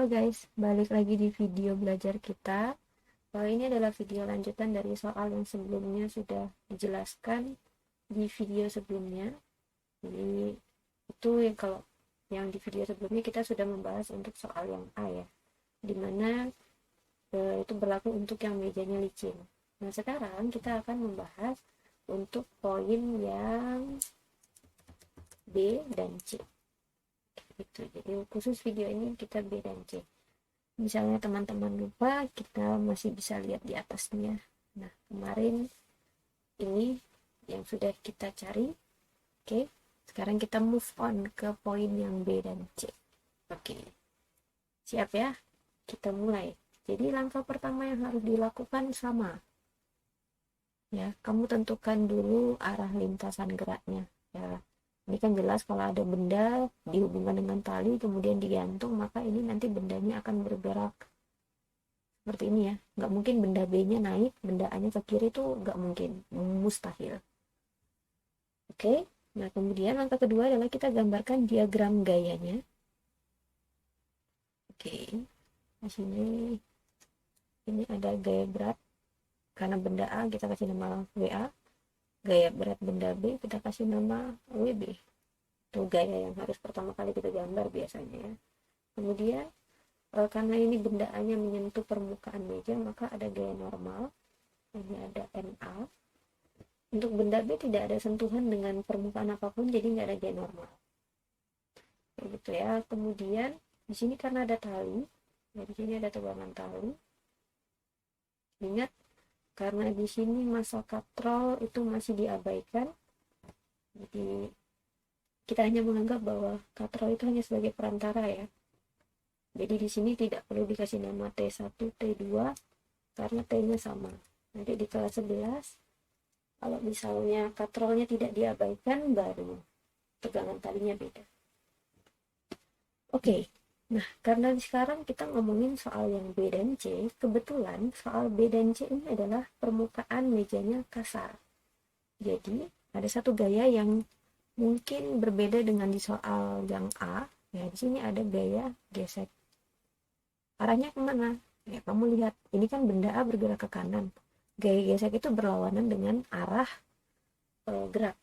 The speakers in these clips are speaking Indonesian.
guys, balik lagi di video belajar kita. Ini adalah video lanjutan dari soal yang sebelumnya sudah dijelaskan di video sebelumnya. Jadi itu yang kalau yang di video sebelumnya kita sudah membahas untuk soal yang A ya, dimana itu berlaku untuk yang mejanya licin. Nah sekarang kita akan membahas untuk poin yang B dan C. Gitu. Jadi khusus video ini kita B dan C. Misalnya teman-teman lupa, kita masih bisa lihat di atasnya. Nah, kemarin ini yang sudah kita cari. Oke, sekarang kita move on ke poin yang B dan C. Oke, siap ya? Kita mulai. Jadi langkah pertama yang harus dilakukan sama. Ya, kamu tentukan dulu arah lintasan geraknya. Ya, ini kan jelas kalau ada benda dihubungkan dengan tali kemudian digantung, maka ini nanti bendanya akan bergerak seperti ini ya. Nggak mungkin benda B-nya naik, benda A-nya ke kiri, itu nggak mungkin, mustahil. Oke, nah kemudian langkah kedua adalah kita gambarkan diagram gayanya. Oke, di sini ini ada gaya berat, karena benda A kita kasih nama WA, gaya berat benda B kita kasih nama WB. Itu gaya yang harus pertama kali kita gambar biasanya ya. Kemudian karena ini benda A nya menyentuh permukaan meja, maka ada gaya normal, ini ada NA. Untuk benda B tidak ada sentuhan dengan permukaan apapun, jadi nggak ada gaya normal gitu ya. Kemudian di sini karena ada tali, ya di sini ada tegangan tali. Ingat, karena di sini masa katrol itu masih diabaikan, jadi kita hanya menganggap bahwa katrol itu hanya sebagai perantara ya. Jadi di sini tidak perlu dikasih nama T1, T2 karena T-nya sama. Nanti di kelas 11 kalau misalnya katrolnya tidak diabaikan, baru tegangan talinya beda. Oke. Nah, karena sekarang kita ngomongin soal yang B dan C, kebetulan soal B dan C ini adalah permukaan mejanya kasar. Jadi, ada satu gaya yang mungkin berbeda dengan di soal yang A. Ya, di sini ada gaya gesek. Arahnya kemana? Ya, kamu lihat, ini kan benda A bergerak ke kanan. Gaya gesek itu berlawanan dengan arah gerak.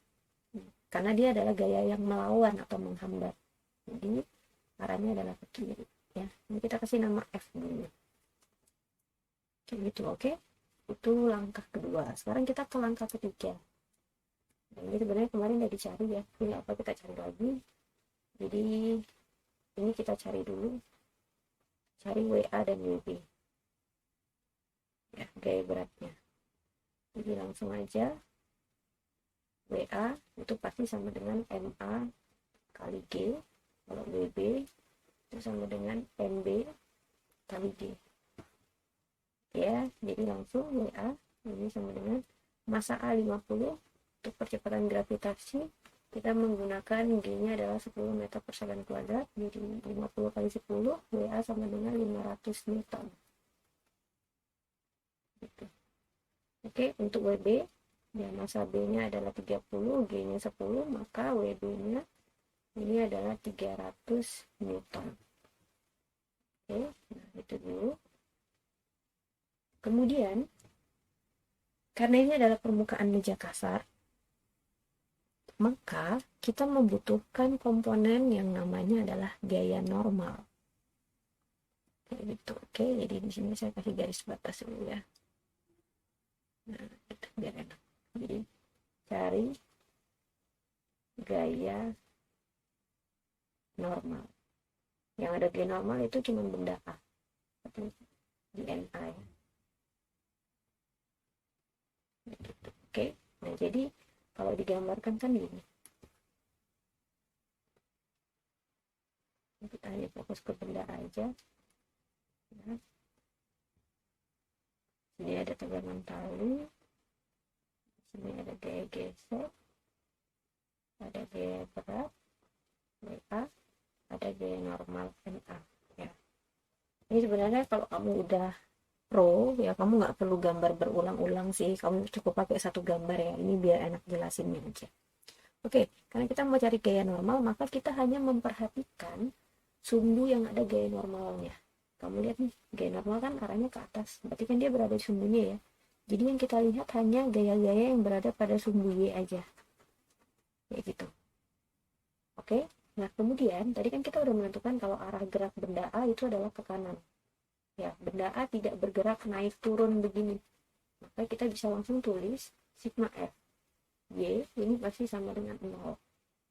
Karena dia adalah gaya yang melawan atau menghambat. Jadi, arahnya adalah ke kiri ya. Ini kita kasih nama F dulu kayak gitu. Oke, itu langkah kedua. Sekarang kita ke langkah ketiga. Nah, ini sebenarnya kemarin udah dicari ya, ini apa kita cari lagi. Jadi ini kita cari dulu, cari WA dan WB ya, gaya beratnya. Jadi langsung aja WA itu pasti sama dengan MA kali G, kalau WB itu sama dengan NB kali G ya. Jadi langsung WA ini sama dengan massa A 50. Untuk percepatan gravitasi kita menggunakan G nya adalah 10 meter per second kuadrat, jadi 50 kali 10 WA sama dengan 500 Newton gitu. Oke, untuk WB ya, massa B nya adalah 30, G nya 10, maka WB nya ini adalah 300 Newton. Oke, nah itu dulu. Kemudian, karena ini adalah permukaan meja kasar, maka kita membutuhkan komponen yang namanya adalah gaya normal. Kayak gitu. Oke, jadi di sini saya kasih garis batas dulu ya. Nah, itu biar enak. Jadi, cari gaya normal. Yang ada gaya normal itu cuma benda A, di NA ya. Gitu. Oke, nah jadi kalau digambarkan kan gini, kita hanya fokus ke benda aja ya. Sini ada tegangan tali, sini ada gaya gesek, ada gaya berat WA, ada gaya normal NA ya. Ini sebenarnya kalau kamu udah pro ya, kamu nggak perlu gambar berulang-ulang sih, kamu cukup pakai satu gambar ya, ini biar enak jelasinnya aja. Oke, karena kita mau cari gaya normal, maka kita hanya memperhatikan sumbu yang ada gaya normalnya. kamu lihat nih, gaya normal kan arahnya ke atas, berarti kan dia berada di sumbu Y ya. Jadi yang kita lihat hanya gaya-gaya yang berada pada sumbu Y aja, kayak gitu. Oke, nah kemudian tadi kan kita udah menentukan kalau arah gerak benda A itu adalah ke kanan. Ya, benda A tidak bergerak naik turun begini. Maka kita bisa langsung tulis sigma F Y ini pasti sama dengan 0.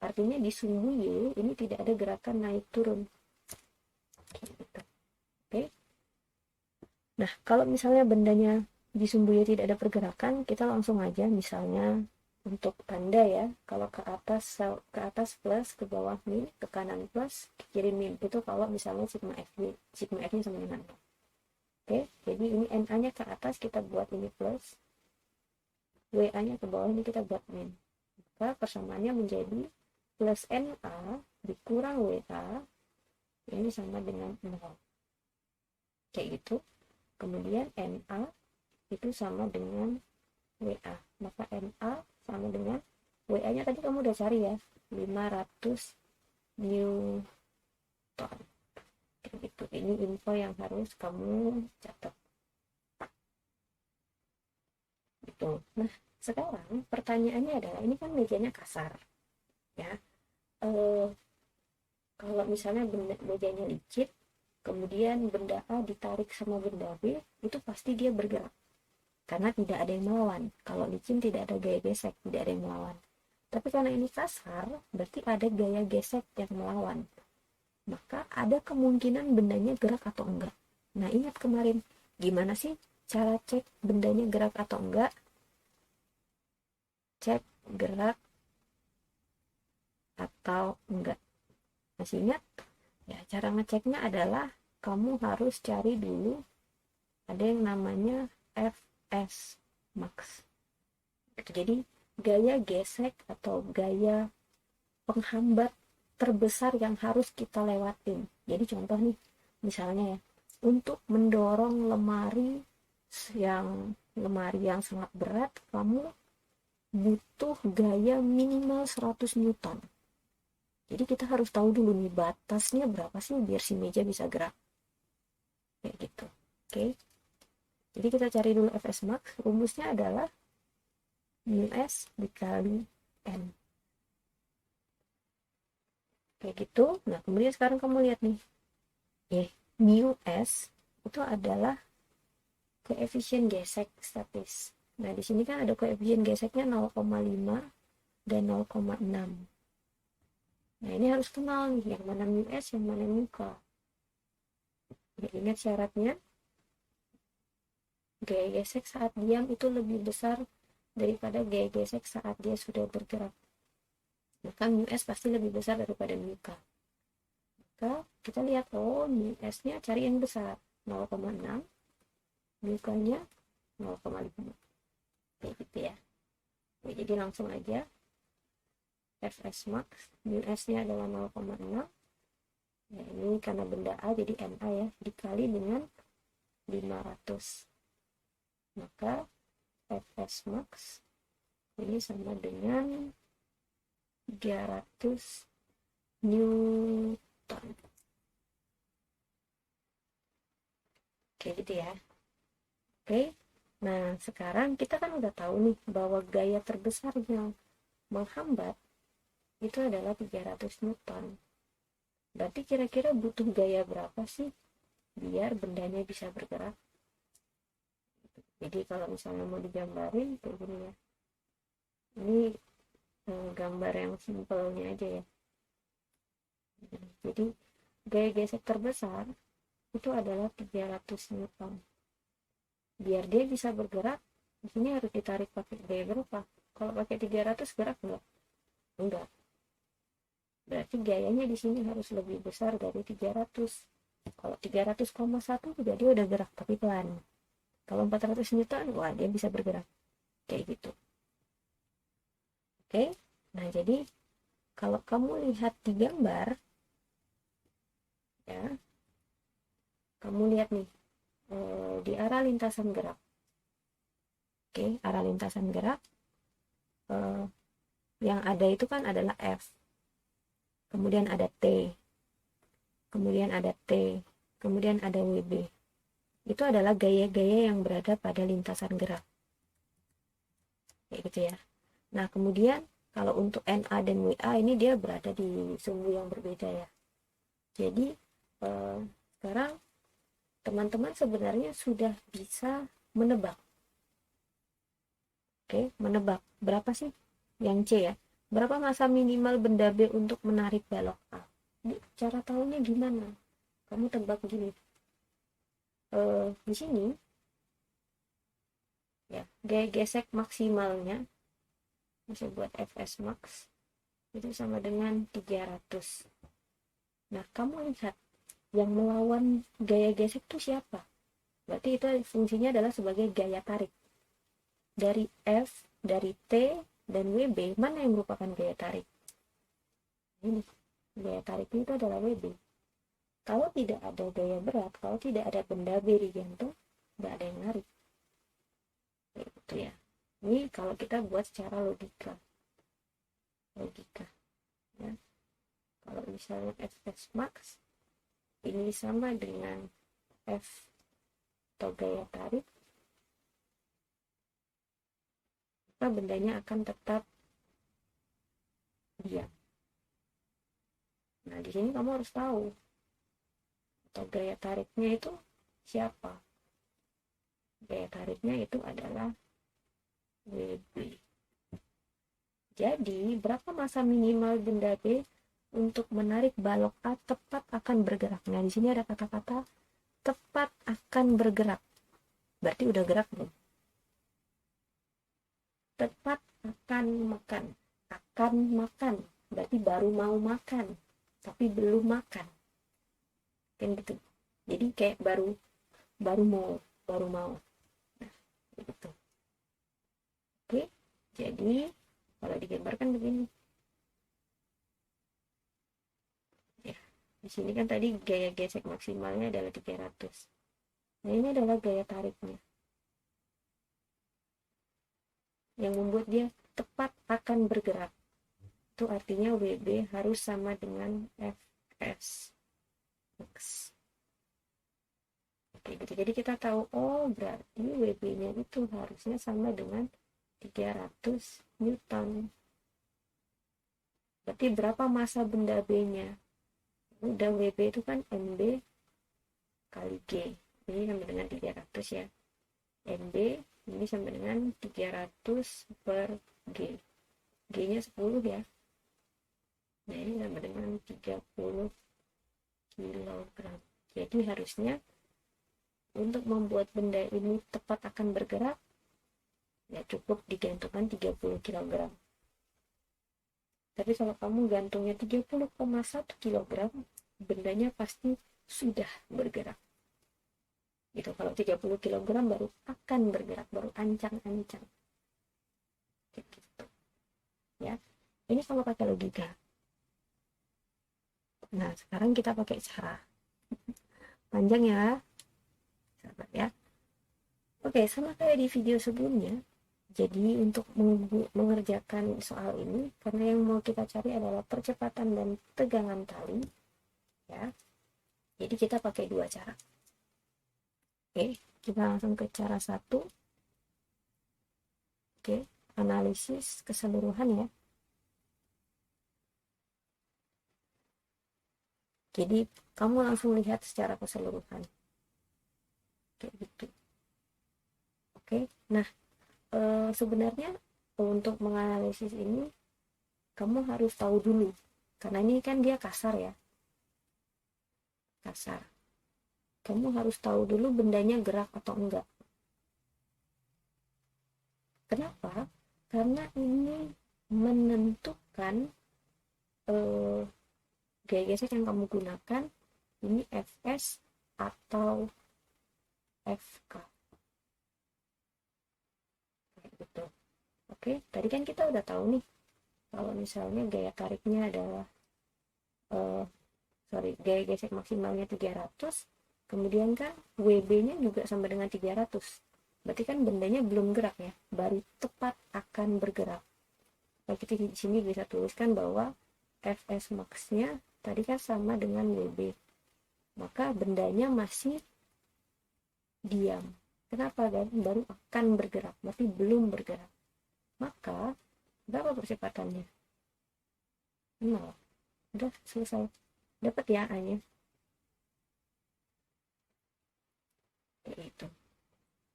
Artinya di sumbu Y ini tidak ada gerakan naik turun. Gitu. Oke. Nah, kalau misalnya bendanya di sumbu Y tidak ada pergerakan, kita langsung aja misalnya untuk tanda ya, kalau ke atas plus, ke bawah min, ke kanan plus, ke kiri min. Itu kalau misalnya sigma F-nya sama dengan 0. Oke, jadi ini NA-nya ke atas kita buat ini plus, WA-nya ke bawah ini kita buat min. Maka persamaannya menjadi plus NA dikurang WA ini sama dengan 0. Kayak gitu. Kemudian NA itu sama dengan WA. Maka NA sama dengan WA-nya tadi kamu udah cari ya, 500 Newton. Kayak gitu. Ini info yang harus kamu catat. Gitu. Nah, sekarang pertanyaannya adalah, ini kan mejanya kasar. Ya. Kalau misalnya mejanya licin, kemudian benda A ditarik sama benda B, itu pasti dia bergerak. Karena tidak ada yang melawan. Kalau licin tidak ada gaya gesek, tidak ada yang melawan. Tapi karena ini kasar, berarti ada gaya gesek yang melawan. Maka ada kemungkinan bendanya gerak atau enggak. Nah, ingat kemarin, gimana sih cara cek bendanya gerak atau enggak? Cek gerak atau enggak. Masih ingat? Ya, cara ngeceknya adalah kamu harus cari dulu ada yang namanya Fs max. Jadi gaya gesek atau gaya penghambat terbesar yang harus kita lewatin. Jadi contoh nih, misalnya ya, untuk mendorong lemari yang sangat berat, kamu butuh gaya minimal 100 Newton. Jadi kita harus tahu dulu nih batasnya berapa sih biar si meja bisa gerak. Kayak gitu. Oke. Jadi kita cari dulu Fs max. Rumusnya adalah µs dikali n. Kayak gitu. Nah, kemudian sekarang kamu lihat nih. µs itu adalah koefisien gesek statis. Nah, di sini kan ada koefisien geseknya 0,5 dan 0,6. Nah, ini harus kenal nih, yang mana µs, yang mana µk. Ya, ingat syaratnya, gaya gesek saat diam itu lebih besar daripada gaya gesek saat dia sudah bergerak. Maka µs pasti lebih besar daripada µk. Maka kita lihat, µs-nya cari yang besar, 0,6, µk-nya 0,5. Kayak gitu ya. Jadi langsung aja. Fs max, µs-nya adalah 0,6. Nah, ini karena benda A jadi NA ya, dikali dengan 500. Maka Fs max ini sama dengan 300 Newton. Kayak gitu ya. Oke. Nah, sekarang kita kan udah tahu nih bahwa gaya terbesarnya menghambat itu adalah 300 Newton. Berarti kira-kira butuh gaya berapa sih biar bendanya bisa bergerak? Jadi kalau misalnya mau digambarin kayak gini ya. Ini gambar yang simpelnya aja ya. Jadi gaya gesek terbesar itu adalah 300 Newton. Biar dia bisa bergerak, di sini harus ditarik pakai gaya berapa? Kalau pakai 300 gerak enggak? Enggak. Berarti gayanya di sini harus lebih besar dari 300. Kalau 300,1 juga dia udah gerak tapi pelan. Kalau 400 Newton, wah dia bisa bergerak. Kayak gitu. Oke. Nah, jadi kalau kamu lihat di gambar ya, kamu lihat nih di arah lintasan gerak. Oke, arah lintasan gerak yang ada itu kan adalah F. Kemudian ada T, kemudian ada T, kemudian ada WB. Itu adalah gaya-gaya yang berada pada lintasan gerak. Kayak gitu ya. Nah, kemudian kalau untuk NA dan WA ini dia berada di sumbu yang berbeda ya. Jadi sekarang teman-teman sebenarnya sudah bisa menebak. Oke, menebak. Berapa sih yang C ya? Berapa masa minimal benda B untuk menarik balok A? Ini cara tahunya gimana? Kamu tebak gini. Di sini ya, gaya gesek maksimalnya bisa buat Fs max itu sama dengan 300. Nah, kamu lihat yang melawan gaya gesek itu siapa? Berarti itu fungsinya adalah sebagai gaya tarik. Dari F, dari T, dan WB, mana yang merupakan gaya tarik? Ini, gaya tarik itu adalah WB. Kalau tidak ada gaya berat, kalau tidak ada benda B di jantung, nggak ada yang narik. Kayak gitu ya. Ini kalau kita buat secara logika ya. Kalau misalnya Fs max ini sama dengan F atau gaya tarik, maka bendanya akan tetap diam. Nah, di sini kamu harus tahu atau gaya tariknya itu siapa. Gaya tariknya itu adalah WB. Jadi, berapa masa minimal benda B untuk menarik balok A tepat akan bergerak? Nah, di sini ada kata-kata tepat akan bergerak. Berarti udah gerak belum? Tepat akan makan. Akan makan. Berarti baru mau makan, tapi belum makan. Kan gitu. Jadi kayak baru mau. Nah, gitu. Oke. Jadi kalau digambarkan begini. Ya, di sini kan tadi gaya gesek maksimalnya adalah 300. Nah, ini adalah gaya tariknya. Yang membuat dia tepat akan bergerak. Itu artinya WB harus sama dengan Fs max. Oke, gitu. Jadi kita tahu, oh berarti WB-nya itu harusnya sama dengan 300 Newton. Berarti berapa masa benda B-nya? Udah WB itu kan MB kali G. Ini sama dengan 300 ya. MB ini sama dengan 300 per G. G-nya 10 ya. Nah, ini sama dengan 30 kg. Jadi harusnya untuk membuat benda ini tepat akan bergerak, ya cukup digantungkan 30 kg. Tapi kalau kamu gantungnya 30,1 kg, bendanya pasti sudah bergerak. Gitu, kalau 30 kg baru akan bergerak, baru ancang-ancang. Gitu. Ya. Ini kalau pakai logika. Nah, sekarang kita pakai cara. Panjang ya. Sahabat ya. Oke, sama kayak di video sebelumnya. Jadi untuk mengerjakan soal ini, karena yang mau kita cari adalah percepatan dan tegangan tali, ya. Jadi kita pakai dua cara. Oke, kita langsung ke cara satu. Oke, analisis keseluruhan ya. Jadi kamu langsung lihat secara keseluruhan. Kayak gitu. Oke, nah sebenarnya untuk menganalisis ini kamu harus tahu dulu, karena ini kan dia kasar ya, kasar. Kamu harus tahu dulu bendanya gerak atau enggak. Kenapa? Karena ini menentukan gaya gesek yang kamu gunakan, ini Fs atau Fk. Gitu. Oke, tadi kan kita udah tahu nih kalau misalnya gaya tariknya adalah gaya gesek maksimalnya 300, kemudian kan WB-nya juga sama dengan 300. Berarti kan bendanya belum gerak ya, baru tepat akan bergerak. Nah, kita di sini bisa tuliskan bahwa Fs max-nya tadi kan sama dengan WB. maka bendanya masih diam. Kenapa? Dan baru akan bergerak, berarti belum bergerak. Maka berapa percepatannya? 0. Udah selesai. Dapat ya A-nya. Itu.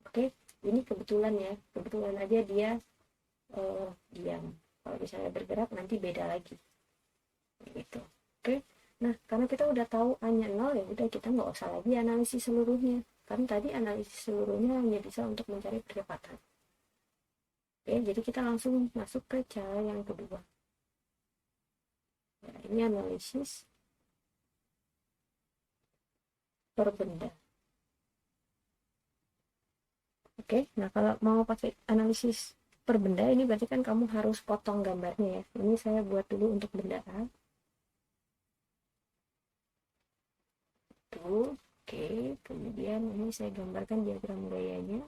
Oke, ini kebetulan ya. Kebetulan aja dia diam. Kalau misalnya bergerak nanti beda lagi. Gitu. Oke. Nah, karena kita udah tahu A-nya 0, ya udah kita nggak usah lagi analisis seluruhnya. Kan tadi analisis seluruhnya hanya bisa untuk mencari percepatan. Oke, jadi kita langsung masuk ke cara yang kedua. Ya, ini analisis per benda. Oke, nah kalau mau pakai analisis per benda ini berarti kan kamu harus potong gambarnya ya. Ini saya buat dulu untuk benda A. Tuh, oke, kemudian ini saya gambarkan diagram gayanya.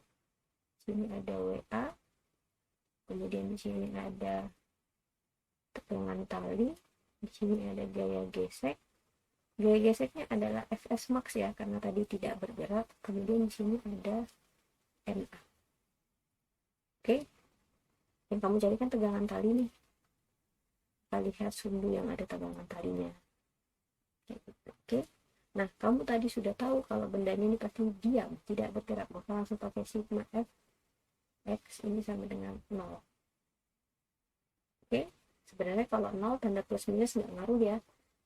Sini ada WA, kemudian di sini ada tegangan tali, di sini ada gaya gesek. Gaya geseknya adalah Fs max ya, karena tadi tidak bergerak. Kemudian di sini ada NA. Oke, yang kamu cari kan tegangan tali nih. Kita lihat sumbu yang ada tegangan talinya. Oke, nah kamu tadi sudah tahu kalau bendanya ini pasti diam, tidak bergerak, maka langsung pakai sigma F X ini sama dengan 0. Oke, sebenarnya kalau 0 tanda plus minus nggak ngaruh ya,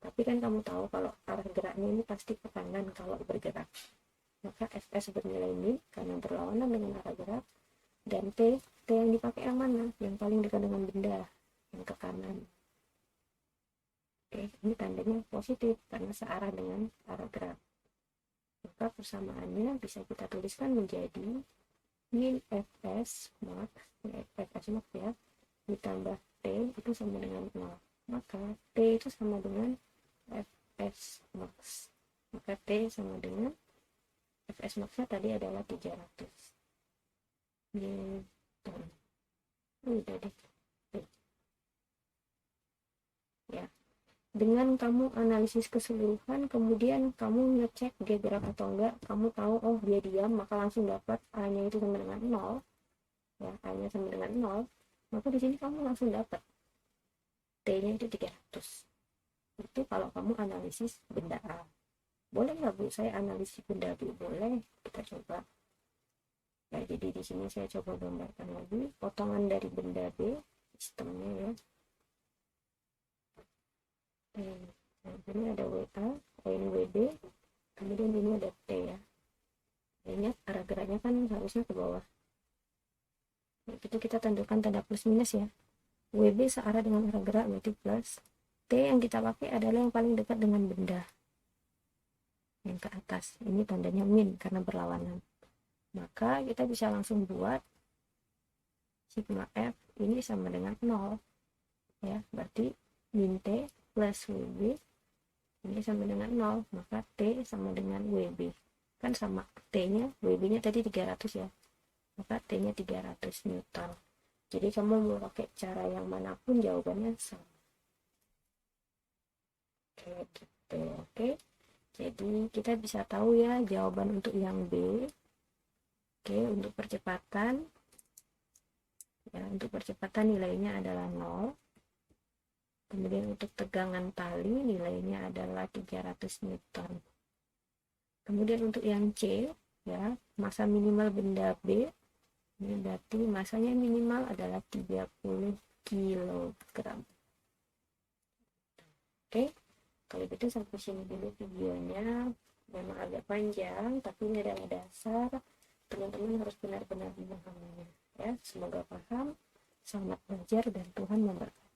tapi kan kamu tahu kalau arah geraknya ini pasti ke kanan kalau bergerak, maka Fs bernilai min karena berlawanan dengan arah gerak, dan T yang dipakai yang mana? Yang paling dekat dengan benda, yang ke kanan. Oke, ini tandanya positif karena searah dengan arah gerak. Maka persamaannya bisa kita tuliskan menjadi min Fs max, Fs max ya, ditambah T itu sama dengan 0. Maka T itu sama dengan Fs max. Maka T sama dengan Fs max-nya tadi adalah 300 Newton. Udah deh. Ya. Dengan kamu analisis keseluruhan, kemudian kamu ngecek dia gerak atau enggak, kamu tahu oh dia diam, maka langsung dapat A-nya itu sama dengan 0. Ya, A-nya sama dengan 0. Maka di sini kamu langsung dapat T-nya itu 300. Itu kalau kamu analisis benda A. Boleh nggak Bu saya analisis benda B? Boleh, kita coba. Ya, jadi di sini saya coba gambarkan lagi potongan dari benda B, sistemnya ya. Nah, ini ada WA, ini WB, kemudian ini ada T ya. Ingat arah geraknya kan harusnya ke bawah. Nah, itu kita tentukan tanda plus minus ya. WB searah dengan arah gerak berarti plus. T yang kita pakai adalah yang paling dekat dengan benda. Yang ke atas, ini tandanya min karena berlawanan. Maka kita bisa langsung buat sigma F ini sama dengan 0. Ya, berarti min T plus WB ini sama dengan 0, maka T sama dengan WB. Kan sama T-nya, WB-nya tadi 300 ya. Maka T-nya 300 Newton. Jadi kamu mau pakai cara yang manapun jawabannya sama. Oke, gitu. Oke. Jadi kita bisa tahu ya jawaban untuk yang B. Oke, untuk percepatan. Ya, untuk percepatan nilainya adalah 0. Kemudian untuk tegangan tali nilainya adalah 300 Newton. Kemudian untuk yang C, ya, massa minimal benda B, ini berarti massanya minimal adalah 30 kg. Oke, kalau gitu sampai sini dulu videonya. Memang agak panjang, tapi ini adalah dasar. Teman-teman harus benar-benar memahaminya. Ya, semoga paham. Selamat belajar dan Tuhan memberkati.